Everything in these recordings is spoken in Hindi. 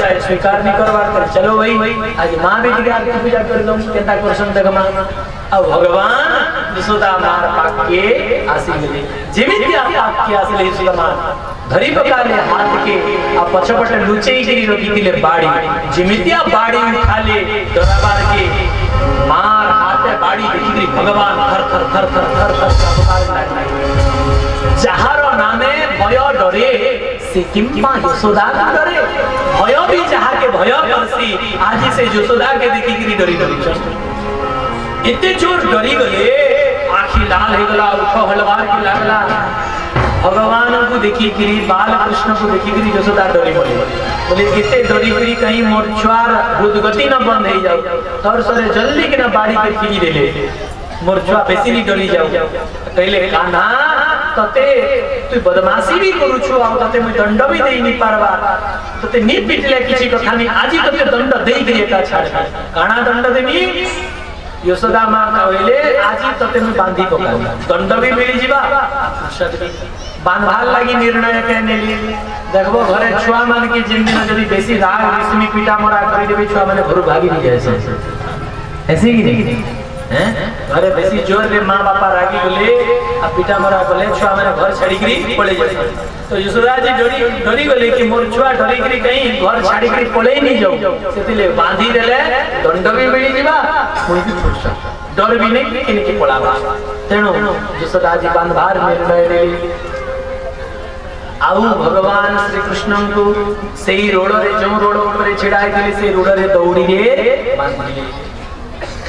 है स्वीकार नहीं करवार कर चलो भाई आज मां बेटी के आरती पूजा कर दो केता करसन तक मां अब भगवान यशोदा मार पाक के आसी मिले जेमिति आप पाक के आसी ले यशोदा मार धरी पकाले हाथ के आ पछपट लुचई गिरी रखी दिले बाड़ी जेमिति आप बाड़ी उठा ले दरबार के मार हाथे बाड़ी देखी भगवान थर थर थर थर थर थर कांपबार लागे जहारो नामे भय डरे से किम्मा यशोदा डरे भय भी जहा के भय करसी आज से यशोदा के देखी गिरी डरी डरी चल इतने जोर डरी गले आखी लाल हो गला उठो हलवार के लागला भगवान को देखी गिरी बाल कृष्ण को देखी गिरी यशोदा डरी बोले इतने डरी गिरी कहीं मोर छुआर हृदगति न बंद हो जाओ तोर सरे जल्दी के ना बाड़ी के फिरी दे ले मोर छुआ बेसी नहीं डरी जाओ कहले कान्हा तते तू बदमाशी भी करू छु आ तते मैं दंड भी देई नहीं पारबा तते नी पिटले किछि कथा नहीं आजी तते दंड देई दे का छाड़ काना दंड देमी यशोदा मां कहले आजी तते मैं बांधी पका दंड भी मिली जीवा बांधाल लगी निर्णय कहने लिए देखबो घरे छुआ मान की जिंदगी में यदि बेसी राग रिश्मी पीटा मोरा करी देबे छुआ माने घर भागी नहीं जाए ऐसे ही नहीं हैं घरे बेसी जोर रे मां बापा रागी बोले आ पीटा मोरा बोले छुआ माने घर छाड़ी करी पड़े जाए तो यशोदा जी डरी गले कि मोर छुआ डरी करी कहीं घर छाड़ी करी पड़े नहीं जाऊ सेतिले बांधी देले दंड भी मिली जीवा पुणी भी छुटसा डर भी नहीं किनके पड़ावा तेणु यशोदा जी बांधभार निर्णय ले आउ भगवान श्री कृष्ण को सेही रोड रे जो रोड ऊपर छिड़ाई दिले से रोड रे दौड़ी रे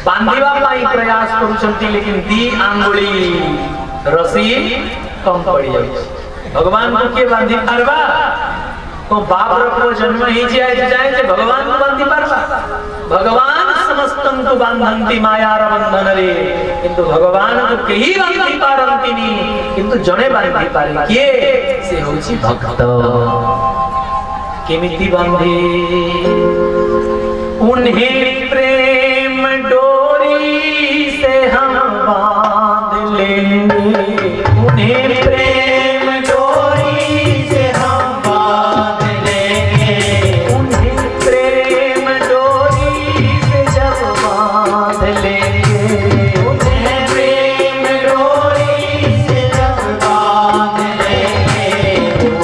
बांधिबा पाई प्रयास करूछंती लेकिन दी आंगुली रसी कम पड़ी जाय भगवान को के बांधी पारबा को बाप रो जन्म ही जाए जे भगवान को बांधी पारबा भगवान समस्तन को बांधंती माया र बंधन रे किंतु भगवान को केही बांधी पारंती नी किंतु जणे बांधी पारे के से होची भक्त केमिति बांधे उन्हें प्रेम डोरी से हम बांध लेंगे उन्हें प्रेम डोरी से हम बांध लेंगे उन्हें प्रेम डोरी से जब बांध लेंगे उन्हें प्रेम डोरी से जब बांध लेंगे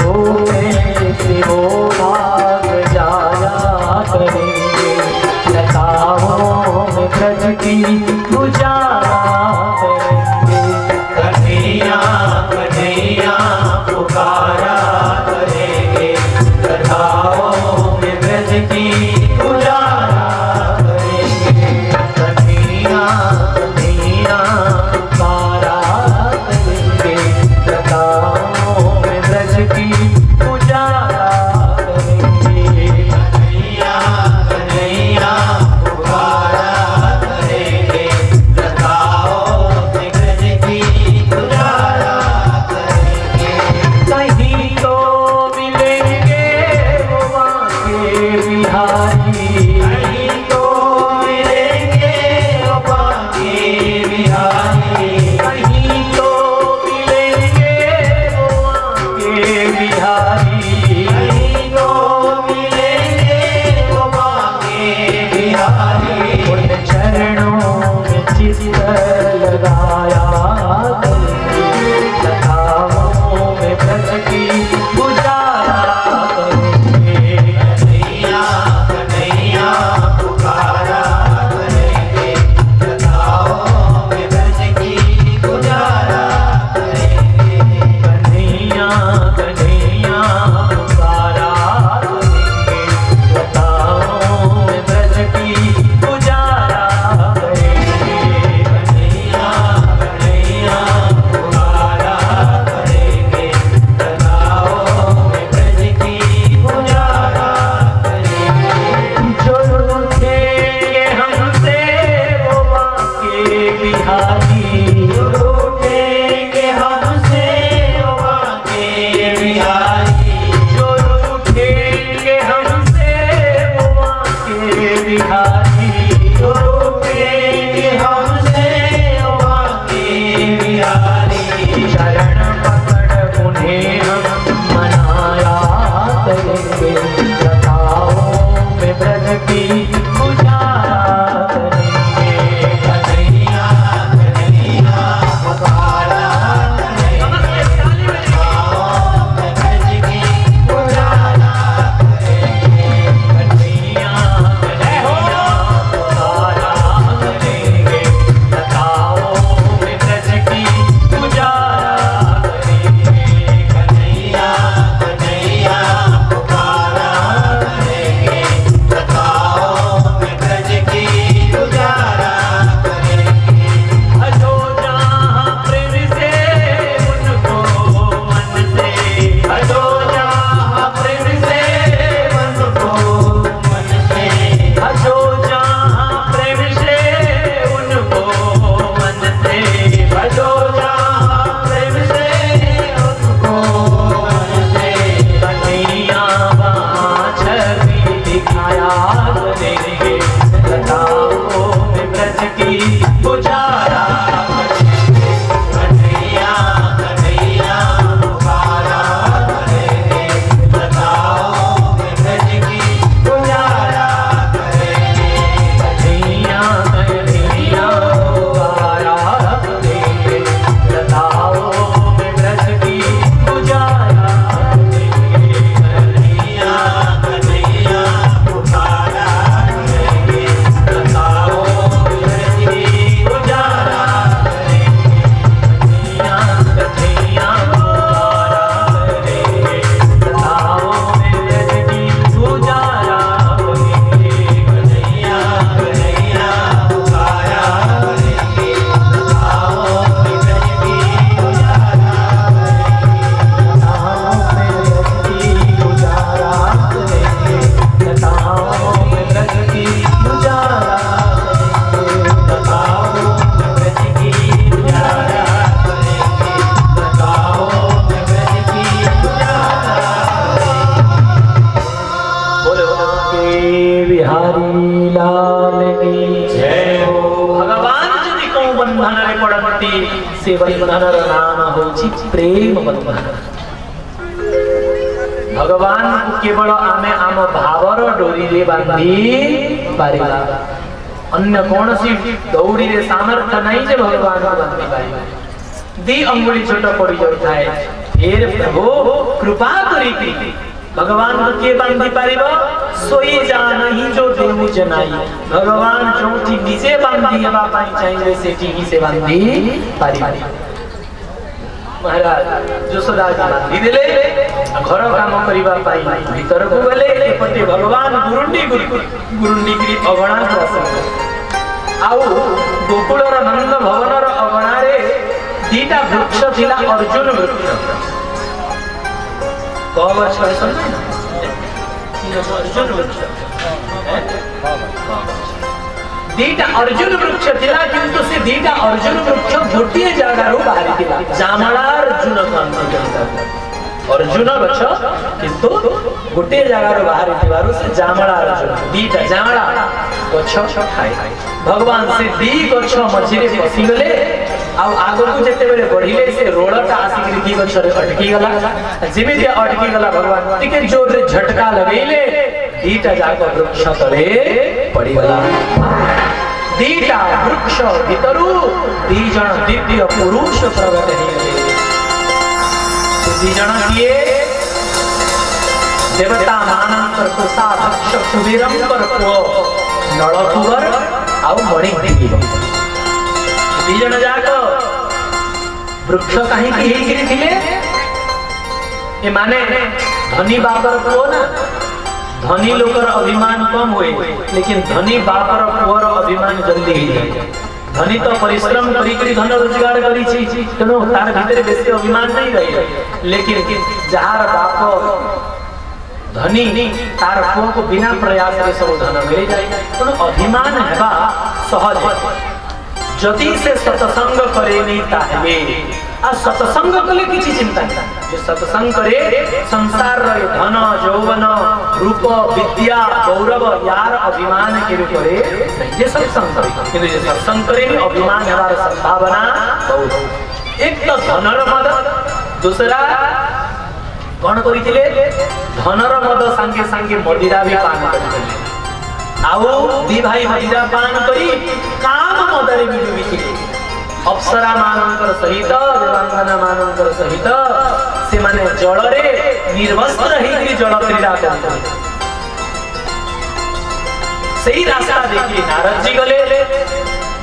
वो कैसे वो भाग जाया करेंगे लताओं में ब्रज की गुजारा करेंगे कन्हैया कन्हैया पुकारा करेंगे लताओं में ब्रज की गुजारा करेंगे कन्हैया कन्हैया पुकारा करेंगे लताओं में ब्रज की गुजारा करेंगे कन्हैया कन्हैया पुकारा करेंगे लताओं में ब्रज की गुजारा करेंगे कहीं तो मिलेंगे वो बांके बिहारी कहीं तो मिलेंगे वो बांके बिहारी कहीं तो मिलेंगे वो बांके बिहारी कहीं तो मिलेंगे वो बांके बिहारी उन चरणों में चित्त लगाया करेंगे लताओं में ब्रज की गुजारा करेंगे कन्हैया कन्हैया पुकारा करेंगे लताओं में ब्रज की गुजारा करेंगे कन्हैया कन्हैया पुकारा करेंगे लताओं में ब्रज की गुजारा करेंगे के बिहारी लाल की जय हो। भगवान जदि को बंधन रे पड़ती से बंधन र नाम होछि प्रेम बंधन। भगवान को केवल आमे आम भावर डोरी रे बांधी पारिबा, अन्य कौन सी दौड़ी रे सामर्थ्य नहीं जे भगवान को बांधी पारिबा। दी अंगुली छोट पड़ी जाए फिर प्रभु कृपा करी भगवान को के बांधी पारिबा, सोई जानी जो देहु जनाई। भगवान जोठी निजे बांधी हेबा पाई चाहिए सेठी ही से बांधी पारिबा। महाराज यशोदा जी बांधी देले, घर काम करिबा पाई भीतर को गले। एपटे भगवान गुरुंडी गिरी अगणा आसे। आउ गोकुलर नंद भवनर अगणा रे दीटा वृक्ष थिला, अर्जुन वृक्ष। कौ वर्ष अर्जुन वृक्ष दीटा अर्जुन वृक्ष थिला, किंतु से दीटा अर्जुन वृक्ष गोटे जगार बाहरी थिला। जामला अर्जुन अर्जुन गछ किंतु गोटे जगार बाहरी थिबारु से जामला अर्जुन दीटा जामला गछ खाए। भगवान से दी गछ मझिरे बसी गले। आउ आगो को जते बेले बढ़िले से रोळटा आसी दी गछ रे अटकी गला। जेमिति अटकी गला भगवान टिके जोर रे झटका लगैले, दीटा जाक वृक्ष तले पड़ी गला। दीटा वृक्ष भितरु दी जण दिव्य पुरुष प्रकट हेले। दी जण किए देवता मानंतर कुशाधक्ष कुबीरंकर को नळकुबर आउ मणि ढिगिब। दी जण जाक वृक्ष कहीं की हेगिरी थिले। ए माने धनी बापर पुओ ना, धनी लोकर अभिमान कम हुए, लेकिन धनी बापर पुअर अभिमान जल्दी ही जाए। धनी तो परिश्रम करी धन रोजगार करी छी, तेनो तार भीतर बेसी अभिमान नहीं रही। लेकिन जहार बाप धनी तार पुओ को बिना प्रयास रे सब धन मिल जाए, तेनो अभिमान हेबा सहज। जदि से सत्संग करे नहीं ताहे आ सत्संग कले किछि चिंता नहीं। जे सत्संग करे संसार रे धन यौवन रूप विद्या गौरव यार अभिमान के करे नहीं। जे सत्संग करे किंतु जे सत्संग करे नहीं अभिमान हेबार संभावना बहुत। एक तो धनर मद, दूसरा कौन करिथिले धनर मद संगे संगे मदिरा भी पान करिथिले। आउ दी भाई मदिरा पान करी काम मदरे भी डुबिथिले। अप्सरा मानकर सहित देवांगना मानकर सहित से माने जल रे निर्वस्त्र ही जल क्रीड़ा करते। सही रास्ता देखी नारद जी गले,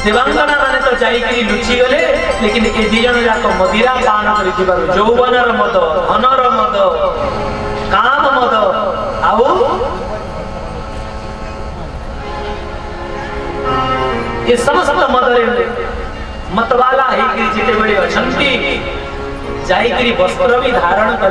देवांगना माने तो जाई लुचि गले। लेकिन ए दी जन जाक मदिरा पान करिथिबारु यौवनर मद, धनर मद, काम मद आउ ये समस्त मदरे मतवाला है कि जिते बड़े अछंती जाई वस्त्र भी धारण कर